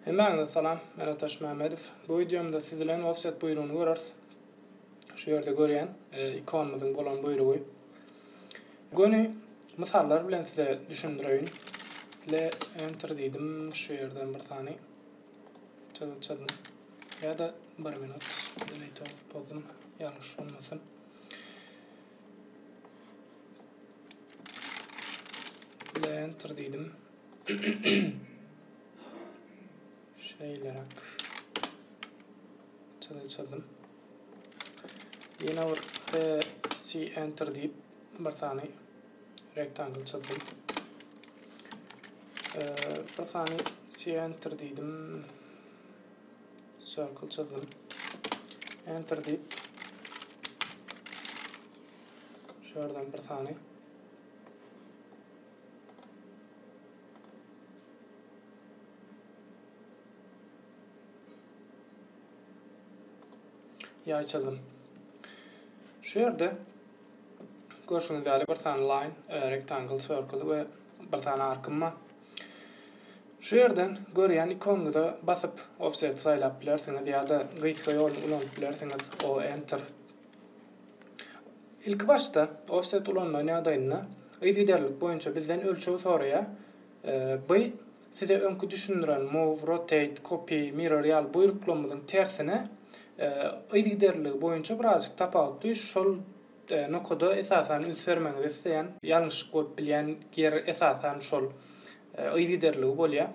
Hemen salam, ben Ataş Mehmedov. Bu videomda sizlerle offset buyruğunu görürüz. Şu yerde görýän ikonumyzyň bolan buyrugy. Göni misallar bilen size düşündireyim. Le enter diýdim şu yerden bir tane. Çadım. Ya da 1 minut. Delete pozum yanlış olmasın. Le enter diýdim. Şeylerak çadım. Yine C enter deyip bir tane rectangle çadım. Bir tane C enter dedim. Circle çadım. Enter deyip şuradan bir tane yay çadım. Şu yerde görüşünüz bir tane line, rectangle, circle ve bir tane arkım var. Şu yerden görýän ikonuna basyp offset saýlap bilersiňiz ýa-da gyýytka ýolunu ulanyp bilersiňiz o enter. İlk başta offset ulanma ýagdaýynda ýygyderlik boýunça bizden ölçeği soraýar. Bu size öňkü düşündiren move, rotate, copy, mirror ýaly buyruklamynyň tersine ýygyderligi boýunça birazjyk tapawutly şol nokada esasen üns vermeňizi isleýän, ýalňyş görüp bilýän yer esasen şol ýygyderligi bolýar.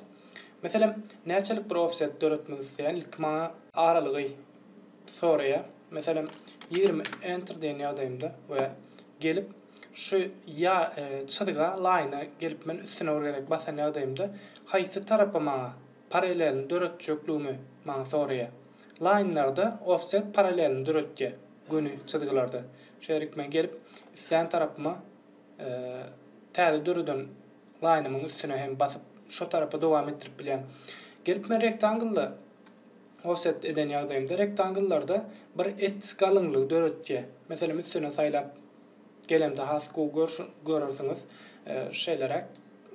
Meselem, näçelik bir offset döretmek isleýän ilk maňa aralygy soraýar. Meselem, 20 enter diýen ýagdaýymda we gelip şu çyzyga line'a gelip men üstüne urgarak basan ýagdaýymda haýsy tarapy maňa paralelini döretjekligimi maňa soraýar. Line'larda offset paralelini döretje göni çyzygylarda. Şerik men gelip isleýän tarapyma täze döreden line'ymyň üstüne hem basyp şu tarapy dowam etdirip bilýän. Gelip men rectangle offset eden ýagdaýymda rectangle'larda bir et galynlygy döretje. Meselem üstüne saýlap gelemde hasku görürsiňiz şeýlerak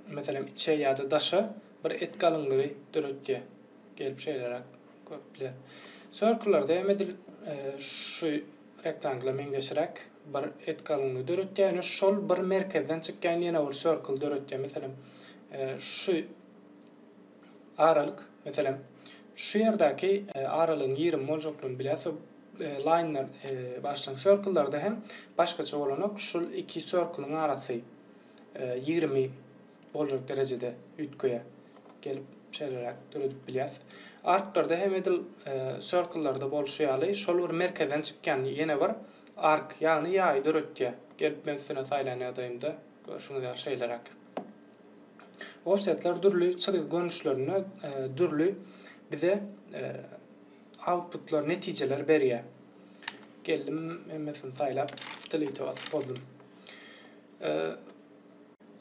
meselem içe ýa-da daşa bir et galynlygy döretje. Gelip şeýlerak köpler. Circle'larda emedil şu rectangle meňdeşirek bir et galynlygy döretje. Ýani şol bir merkezden çykkan ýene bir circle döretje. Meselem şu aralyk meselem şu yerdäki aralygyň 20 boljaklygyny bilýärsiz. Line'lar başlaň circle'larda hem başgaça bolanok şol iki circle'yň arasy 20 boljak derejede ütköýe gelip şeýlerak döredip bilýärsiz. Arklarda hem edil circle'larda bolşýaly şol bir merkezden çykkan ýene bir ark ýani ýaý döretje gelip men üstüne saýlan ýagdaýymda görüşüňiz ýa şeýlerak. Offsetler dürli çyzygy görnüşlerini dürli bize outputlar, neticeler berýär. Geldim mesela saýlap delete boldum.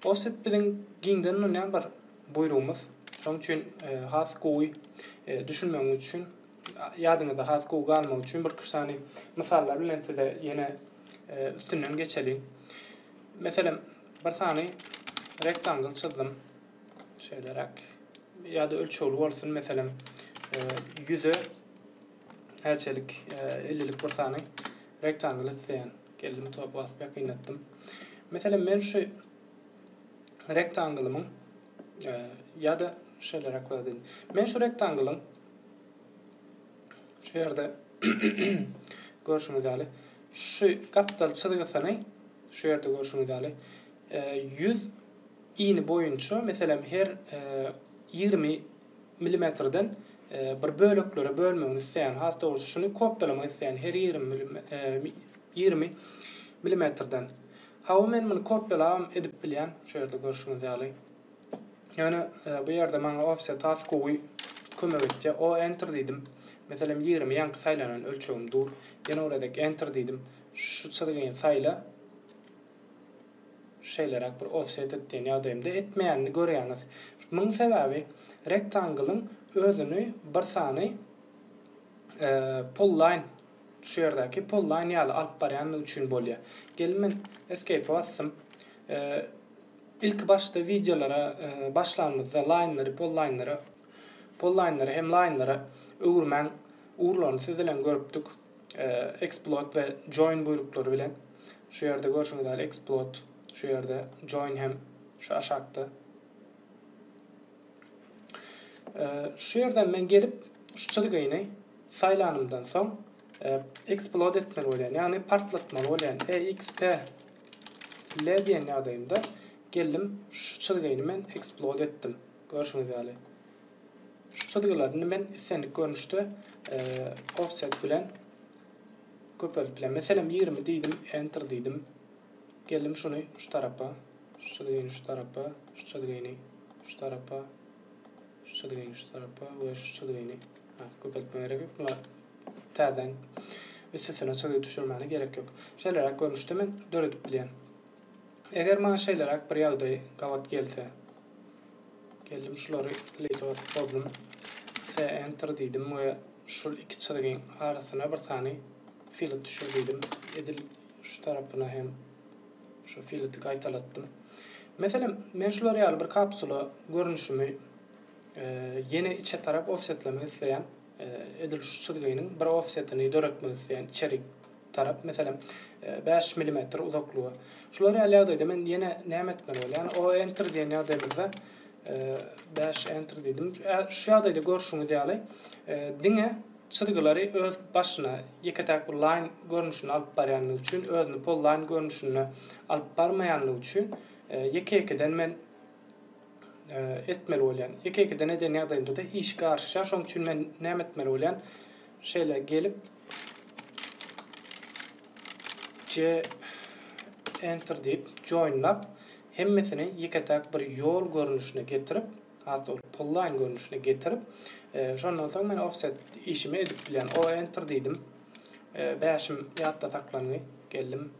Offset bilen giňden näme bar buyrugymyz. Şoň üçin has gowy düşünmeňiz üçin ýadyňyzda has gowy galmak üçin bir kürsany misallar bilen size ýene üstünden geçelim. Meselem bir tane rectangle çyzdym. Şeýlerak ýa-da ölçegli bolsun meselem 100'e näçelik 50'lik bir tane rectangle isleýän. Geldim topa basyp ýakynlatdym. Meselem men şu rectangle'ymyň ýa-da şeýlerak boldy. Men şu rectangle'yň şu ýerde görüşüňiz ýaly şu kapital çyzygysyny şu ýerde görüşüňiz ýaly 100 iğni boyunça meselem her 20 milimetreden bir bölüklere bölmeňizi isleýän, hatda şunu kopyalamak isleýän her 20 milimetreden. Hawa men bunu kopyalam edip bilýän, şu ýerde görüşüňiz ýaly. Ýani bu ýerde maňa offset tasky kömek etdi. O enter diýdim. Meselem 20 ýanky saýlanan ölçegim dur. Ýene oradaki enter diýdim. Şu çyzygyny saýla şeýlerak bir offset etdiň ýagdaýymda etmeýänini görýäňiz. Munyň sebäbi rectangle'yň özüni bir sany pull line şu yerdäki pull line ýaly alyp barýanlygy üçin bolýar. Gelin men escape bassym. ilk başta videolara başlanmazda line'ları, poll line'ları hem line'ları öwürmän uğurlarını sizden görüpdük. Exploit ve join buyrukları bilen. Şu yerde görüşüňiz exploit, şu yerde join hem şu aşakta. Şu yerden men gelip şu çylgyny saylanymdan soň explode etmeli bolan, yani partlatmaly bolan exp l diýen ýagdaýymda geldim şu çylgyny men explode etdim. Görüşüňiz ýaly. Şu çylgylaryny men isenlik görnüşde offset bilen köpelip bilen. Meselem 20 diýdim, enter diýdim. Geldim şunu şu tarapa, şu çylgyny şu tarapa, şu çylgyny şu tarapa, şu çylgyny şu tarapa we şu çylgyny köpeltmeme gerek yok. Bular täden üstüne çylgy düşürmäne gerek yok. Şeýlerak görnüşde men döredip bilen. Eger maňa şeýlerak bir ýagdaý gawat gelse, geldim şulary delete problem, enter diýdim we şu iki çylgyň arasyna bir tane fillet düşürdim. Edil şu tarapyna hem şu filleti gaýtalatdym. Meselem men şulary ýaly bir kapsula görnüşümi yeni içe tarap offsetlemek isleyen edil şu çylgynyň bir offsetini döretmek isleyen içerik tarap meselem 5 mm uzaklygy. Şulary ýaly ýagdaýda men ýene näme etmeli bolan? Yani o enter diýen ýagdaýymyzda 5 enter diýdim. Şu ýagdaýda görüşüňiz ýaly diňe çylgylary öz başyna ýeketäk bir line görnüşini alyp barýanlygy üçin, özüni pol line görnüşini alyp barmaýanlygy üçin ýeke-ýekeden men etmeli bolan. Ýeke-ýekeden eden ýagdaýymda da iş garşa, şoň üçin men näme etmeli bolan? Şeýle gelip enter diýip joinlap hemmesini ýeketäk bir ýol görnüşine getirip, hatda pol line görnüşine getirip şondan soň men offset işimi edip bilen. O enter diýdim. 5'im ýatda saklandy. Geldim.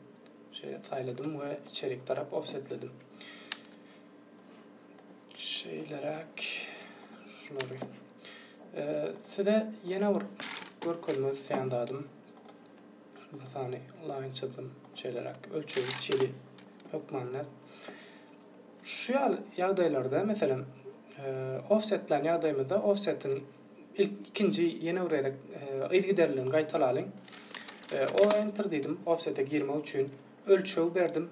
Şeýle saýladym we içerik tarap offsetledim. Şeýlerak şulary. Size ýene bir görkezmek isleýändim. Bir tane line çizdim. Şeýlerak ölçüli çeli hökmanlar. Şu ýagdaýlarda meselem offsetlen ýagdaýymyzda offsetin ikinci ýene urada ýygyderligini gaýtalalyň. O enter diýdim offsete girmek üçin ölçüw berdim.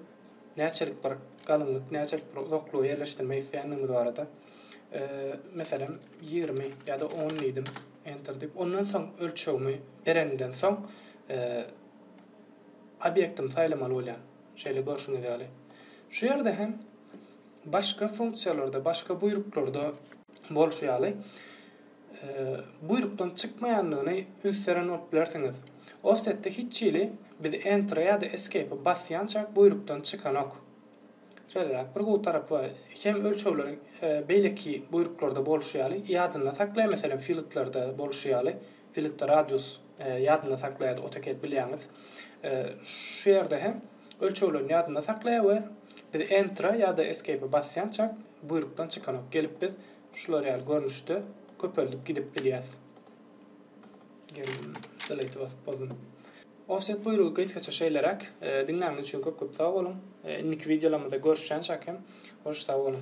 Näçelik bir galynlyk, näçelik bir uzaklygy ýerleşdirmek isleýänimiz barada. Meselem 20 ýa-da 10 diýdim, enter diýip ondan soň ölçüwmi berenden soň obyektim saýlamaly bolan. Şeýle görüşüňiz ýaly. Şu ýerde hem başka funksiýalarda, başka buyruklarda bolşýaly. Buyrukdan çykmaýanlygyny ünseren bolup bilersiňiz. Offsetde hiç ýyly biz enter ýa-da escape basýançak buyrukdan çykanok. Şeýlerak bir gowy tarapy hem ölçüwler beýleki buyruklarda bolşýaly, ýadyna saklaýar, meselem filletlarda bolşýaly. Fillet radius ýadyna saklaýar, AutoCAD bilýäňiz. Şu ýerde hem ölçüwlerini ýadyna saklaýar we biz enter ýa-da escape basýançak buyrukdan çykanok. Gelip biz şulary ýaly görnüşde köpelip gidip bilýäs. Geldim delete basdım. Offset buyruğu gaýtgaça şeýlerak dinläňiz üçin köp sag bolun. Innik videolarymyzda görüşýänçäkem. Hoş sag bolun.